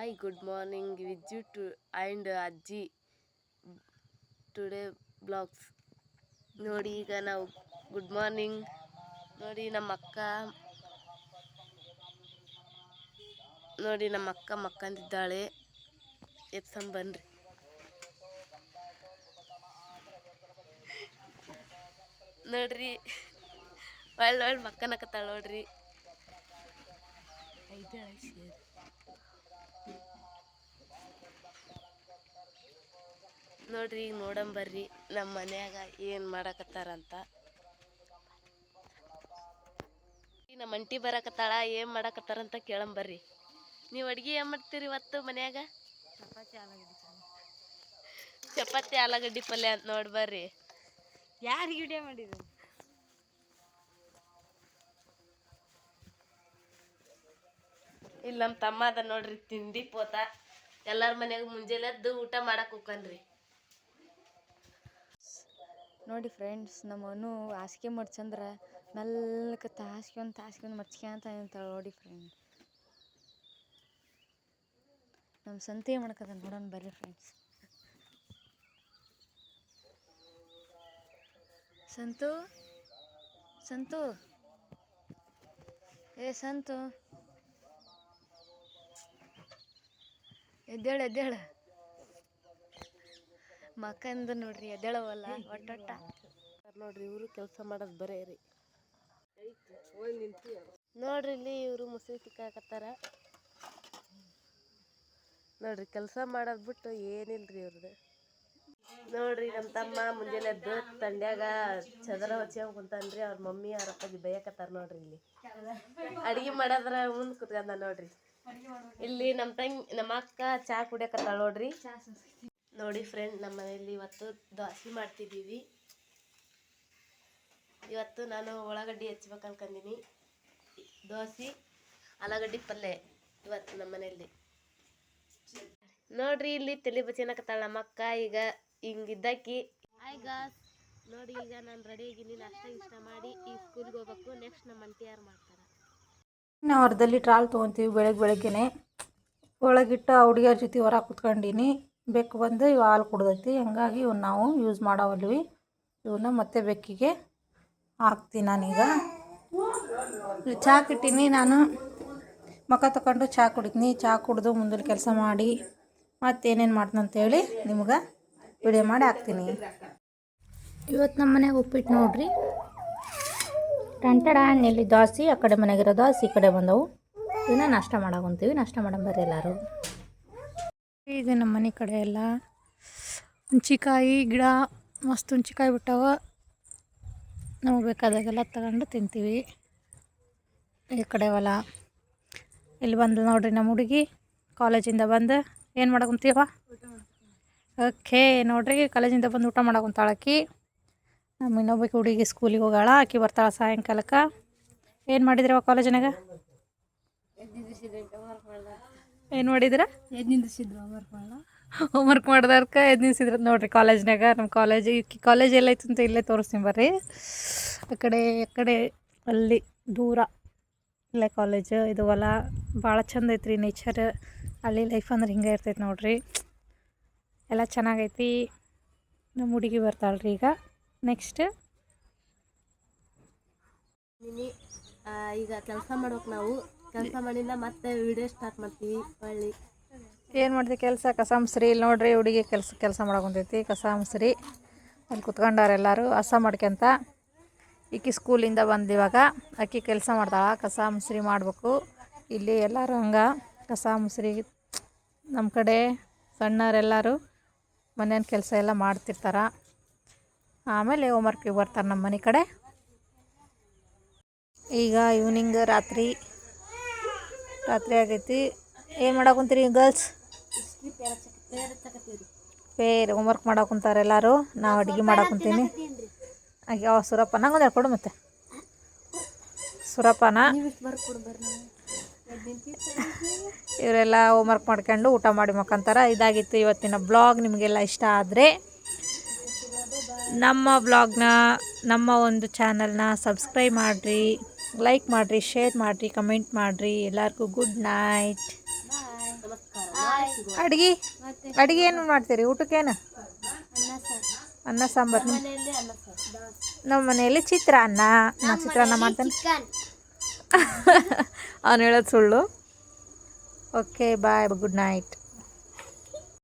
Hi, good morning, Viju and Ajji today vlogs. ನೋಡಿ ಈಗ ನಾವು ಗುಡ್ ಮಾರ್ನಿಂಗ್. ನೋಡಿ ನಮ್ಮ ಅಕ್ಕ ಮಕ್ಕಂದಿದ್ದಾಳೆ. ಎತ್ಸಂಬನ್ರಿ. ನೋಡ್ರಿ ಒಳ್ಳೆ ಮಕ್ಕನಕತ್ತಾಳ ನೋಡ್ರಿ. ನೋಡ್ರಿ ಈಗ ನೋಡಂಬರ್ರಿ ನಮ್ಮ ಮನ್ಯಾಗ ಏನು ಮಾಡಕತ್ತಾರಂತ. ನಮ್ಮ ಅಂಟಿ ಬರಕತ್ತಾಳ, ಏನು ಮಾಡಕತ್ತಾರಂತ ಕೇಳಂಬರ್ರಿ. ನೀವು ಅಡುಗೆ ಏನು ಮಾಡ್ತೀರಿ ಇವತ್ತು ಮನ್ಯಾಗ? ಚಪಾತಿ ಆಲೂಗಡ್ಡೆ ಪಲ್ಯ ಅಂತ ನೋಡ್ಬರ್ರಿ. ಯಾರಿಗೆ ವಿಡಿಯೋ ಮಾಡಿದ್ರು? ಇಲ್ಲಿ ನಮ್ಮ ತಮ್ಮ ಅದ ನೋಡ್ರಿ, ತಿಂಡಿ ಪೋತ. ಎಲ್ಲರ ಮನ್ಯಾಗ ಮುಂಜಾನೆ ಎದ್ದು ಊಟ ಮಾಡಕ್ಕೆ ಹೋಗ್ಕನ್ರಿ. ನೋಡಿ ಫ್ರೆಂಡ್ಸ್, ನಮ್ಮನು ಹಾಸಿಗೆ ಮಡ್ಚಂದ್ರೆ ಮೆಲ್ಲಕ್ಕೆ ತಾಸ್ಕೊಂಡ್ ಮಡ್ಚ್ಕೊಂತ ನಿಂತಾಳೆ ನೋಡಿ ಫ್ರೆಂಡ್ಸ್. ನಮ್ಮ ಸಂತೆ ಮಾಡ್ಕದ ನೋಡೋಣ ಬರ್ರಿ ಫ್ರೆಂಡ್ಸ್. ಸಂತು ಸಂತು ಎದ್ದೇಳ ಮಕ್ಕಂದ ನೋಡ್ರಿ, ಎದ್ದೇಳವಲ್ಲ ಒಟ್ಟ ನೋಡ್ರಿ. ಇವರು ಕೆಲಸ ಮಾಡೋದು ಬರೇ ರೀ. ನೋಡ್ರಿ ಇಲ್ಲಿ ಇವರು ಮುಸುರಿ ತಿಕ್ಕಾಕತ್ತಾರ ನೋಡ್ರಿ. ಕೆಲಸ ಮಾಡೋದು ಬಿಟ್ಟು ಏನಿಲ್ರಿ ಇವ್ರದ್ದು. ನೋಡ್ರಿ ನಮ್ಮ ತಮ್ಮ ಮುಂಜಾನೆ ಎದ್ದು ತಂಡ್ಯಾಗ ಚದರ ಹೊಚ್ಕೊಂಡ್ ಕುಂತಾನ್ರಿ. ಅವ್ರ ಮಮ್ಮಿ ಅವ್ರ ಅಪ್ಪಾಜಿ ಬೈಯಕತ್ತಾರ ನೋಡ್ರಿ. ಇಲ್ಲಿ ಅಡಿಗೆ ಮಾಡೋದ್ರ ಮುಂದೆ ಕುತ್ಕೊಂಡ ನೋಡ್ರಿ. ಇಲ್ಲಿ ನಮ್ಮ ಅಕ್ಕ ಚಾ ಕುಡಿಯಕತ್ತಾಳ ನೋಡ್ರಿ. ನೋಡಿ ಫ್ರೆಂಡ್, ನಮ್ಮ ಮನೆಯಲ್ಲಿ ಇವತ್ತು ದೋಸೆ ಮಾಡ್ತಿದ್ದೀವಿ. ಇವತ್ತು ನಾನು ಉಳ್ಳಾಗಡ್ಡಿ ಹೆಚ್ಚಬೇಕು ಅನ್ಕೊಂಡಿನಿ. ದೋಸೆ ಆಲೂಗಡ್ಡೆ ಪಲ್ಯ ಇವತ್ತು ನಮ್ಮ ಮನೆಯಲ್ಲಿ. ನೋಡ್ರಿ ಇಲ್ಲಿ ತಲೆ ಬಚ್ಚಿನಕತ್ತಾಳ ನಮ್ಮ ಅಕ್ಕ. ಈಗ ಹಿಂಗಿದ್ದಕ್ಕಿ ಹಾಯ್ ಗಾಸ್. ನೋಡಿ ಈಗ ನಾನು ರೆಡಿ ಆಗಿನಿ, ನಾಷ್ಟ ಇಷ್ಟ ಮಾಡಿ ಈ ಸ್ಕೂಲ್ಗೆ ಹೋಗ್ಬೇಕು. ನೆಕ್ಸ್ಟ್ ನಮ್ಮ ಅಂಟಿ ಯಾರು ಮಾಡ್ತಾರೆ. ನಾವು ಅರ್ಧಲ್ಲಿ ಟ್ರಾಲ್ ತೊಗೊತೀವಿ ಬೆಳಗ್ಗೆನೆ. ಒಳಗಿಟ್ಟು ಆ ಹುಡುಗಿಯರ ಜೊತೆ ಹೊರಗೆ ಕುತ್ಕೊಂಡಿನಿ. ಬೆಕ್ಕು ಬಂದು ಇವು ಹಾಲು ಕುಡ್ದೈತಿ, ಹಂಗಾಗಿ ಇವ್ನ ನಾವು ಯೂಸ್ ಮಾಡವಲ್ವಿ. ಇವನ್ನ ಮತ್ತೆ ಬೆಕ್ಕಿಗೆ ಹಾಕ್ತೀನಿ. ನಾನೀಗ ಚಹಾ ಇಟ್ಟೀನಿ. ನಾನು ಮುಖ ತಗೊಂಡು ಚಹಾ ಕುಡಿತೀನಿ. ಚಹಾ ಕುಡಿದು ಮುಂದಿನ ಕೆಲಸ ಮಾಡಿ ಮತ್ತೇನೇನು ಮಾಡ್ತೀನಿ ಅಂತೇಳಿ ನಿಮ್ಗೆ ವಿಡಿಯೋ ಮಾಡಿ ಹಾಕ್ತೀನಿ. ಇವತ್ತು ನಮ್ಮ ಮನೆಯಾಗ ಉಪ್ಪಿಟ್ಟು ನೋಡ್ರಿ. ಟಂಟಡ ಇಲ್ಲಿ ದೋಸೆ, ಆ ಕಡೆ ಮನೆಗಿರೋ ದೋಸೆ ಈ ಕಡೆ ಬಂದವು. ಇದನ್ನ ನಾಷ್ಟ ಮಾಡಾಕೊಂತೀವಿ. ನಾಷ್ಟ ಮಾಡಂಬರ್ರಿ ಎಲ್ಲರೂ. ಇದು ನಮ್ಮ ಮನೆ ಕಡೆ ಎಲ್ಲ ಹುಂಚಿಕಾಯಿ ಗಿಡ ಮಸ್ತ್ ಹುಂಚಿಕಾಯಿ ಬಿಟ್ಟವ. ನಮಗೆ ಬೇಕಾದಾಗೆಲ್ಲ ತಗೊಂಡು ತಿಂತೀವಿ. ಈ ಕಡೆ ಹೊಲ. ಇಲ್ಲಿ ಬಂದು ನೋಡ್ರಿ ನಮ್ಮ ಹುಡುಗಿ ಕಾಲೇಜಿಂದ ಬಂದು ಏನು ಮಾಡಾಕೊಂತೀವ? ಓಕೆ ನೋಡ್ರಿ, ಕಾಲೇಜಿಂದ ಬಂದು ಊಟ ಮಾಡಾಕೊಂತಾಳಕಿ. ನಮ್ಮ ಇನ್ನೊಬ್ಬಕ್ಕೆ ಹುಡುಗಿ ಸ್ಕೂಲಿಗೆ ಹೋಗಾಳ. ಆಕಿ ಬರ್ತಾಳ ಸಾಯಂಕಾಲಕ್ಕೆ. ಏನು ಮಾಡಿದ್ರವ ಕಾಲೇಜಿನಾಗ? ಏನು ಮಾಡಿದ್ರ? ಹೋಮ್ವರ್ಕ್ ಮಾಡ್ದಕ್ಕೆ ಎದ್ದು ನಿಲ್ಸಿದ್ರು ನೋಡ್ರಿ ಕಾಲೇಜ್ನಾಗ. ನಮ್ಮ ಕಾಲೇಜ್ ಎಲ್ಲೈತೆ ಅಂತ ಇಲ್ಲೇ ತೋರಿಸ್ತೀನಿ ಬರ್ರಿ. ಆ ಕಡೆ ಅಲ್ಲಿ ದೂರ ಇಲ್ಲೇ ಕಾಲೇಜ್. ಇದು ಹೊಲ ಭಾಳ ಚಂದ ಐತ್ರಿ ನೇಚರ್. ಅಲ್ಲಿ ಲೈಫ್ ಅಂದ್ರೆ ಹಿಂಗೆ ಇರ್ತೈತೆ ನೋಡ್ರಿ. ಎಲ್ಲ ಚೆನ್ನಾಗೈತಿ. ನಮ್ಮ ಹುಡುಗಿ ಬರ್ತಾಳ್ರಿ ಈಗ. ನೆಕ್ಸ್ಟ್ ಈಗ ಕೆಲಸ ಮಾಡ್ಬೇಕು. ನಾವು ಕೆಲಸ ಮಾಡಿಲ್ಲ ಮತ್ತೆ ವಿಡಿಯೋ ಸ್ಟಾರ್ಟ್ ಮಾಡ್ತೀವಿ. ಹೊಳ್ಳಿ ಏನು ಮಾಡ್ತೀವಿ ಕೆಲಸ? ಕಸ ಮುಸ್ರಿ. ಇಲ್ಲಿ ನೋಡ್ರಿ ಹುಡುಗಿ ಕೆಲಸ ಮಾಡಕೊಂತೈತಿ. ಕಸ ಮುಸ್ರಿ ಅಲ್ಲಿ ಕುತ್ಕೊಂಡವ್ರು ಎಲ್ಲರೂ ಹಸ ಮಾಡ್ಕೊಂತ. ಈಕಿ ಸ್ಕೂಲಿಂದ ಬಂದು ಇವಾಗ ಆಕಿ ಕೆಲಸ ಮಾಡ್ತಾಳೆ. ಕಸ ಮುಸ್ರಿ ಮಾಡಬೇಕು. ಇಲ್ಲಿ ಎಲ್ಲರೂ ಹಂಗೆ ಕಸ ಮುಸ್ರಿ. ನಮ್ಮ ಕಡೆ ಸಣ್ಣವರೆಲ್ಲರೂ ಮನೇನ ಕೆಲಸ ಎಲ್ಲ ಮಾಡ್ತಿರ್ತಾರೆ. ಆಮೇಲೆ ಹೋಮ್ವರ್ಕಿಗೆ ಬರ್ತಾರೆ ನಮ್ಮ ಮನೆ ಕಡೆ. ಈಗ ಈವ್ನಿಂಗ್ ರಾತ್ರಿ ಆಗೈತಿ. ಏನು ಮಾಡಾಕೊಂತೀರಿ ಗರ್ಲ್ಸ್? ಹೋಮ್ವರ್ಕ್ ಮಾಡಾಕೊಂತಾರೆ ಎಲ್ಲರೂ. ನಾವು ಅಡುಗೆ ಮಾಡಾಕೊಂತೀನಿ. ಹಾಗೆ ಸುರಪ್ಪ ನಂಗೊಂದು ಕೊಡು. ಮತ್ತೆ ಸುರಪ್ಪನ ಇವರೆಲ್ಲ ಹೋಮ್ವರ್ಕ್ ಮಾಡ್ಕೊಂಡು ಊಟ ಮಾಡಿ ಮಕ್ಕಂತಾರೆ. ಇದಾಗಿತ್ತು ಇವತ್ತಿನ ಬ್ಲಾಗ್. ನಿಮಗೆಲ್ಲ ಇಷ್ಟ ಆದರೆ ನಮ್ಮ ಬ್ಲಾಗ್ನ, ನಮ್ಮ ಒಂದು ಚಾನಲ್ನ ಸಬ್ಸ್ಕ್ರೈಬ್ ಮಾಡಿರಿ, ಲೈಕ್ ಮಾಡಿರಿ, ಶೇರ್ ಮಾಡಿರಿ, ಕಮೆಂಟ್ ಮಾಡಿರಿ. ಎಲ್ಲರಿಗೂ ಗುಡ್ ನೈಟ್. ಅಡ್ಗೆ ಅಡ್ಗೆ ಏನು ಮಾಡ್ತೀರಿ ಊಟಕ್ಕೇನು? ಅನ್ನ ಸಾಂಬಾರು. ನಮ್ಮ ಮನೆಯಲ್ಲಿ ಚಿತ್ರಾನ್ನ. ನಾ ಚಿತ್ರಾನ್ನ ಮಾಡ್ತೇನೆ. ಅವ್ನು ಹೇಳೋದು ಸುಳ್ಳು. Okay bye, good night.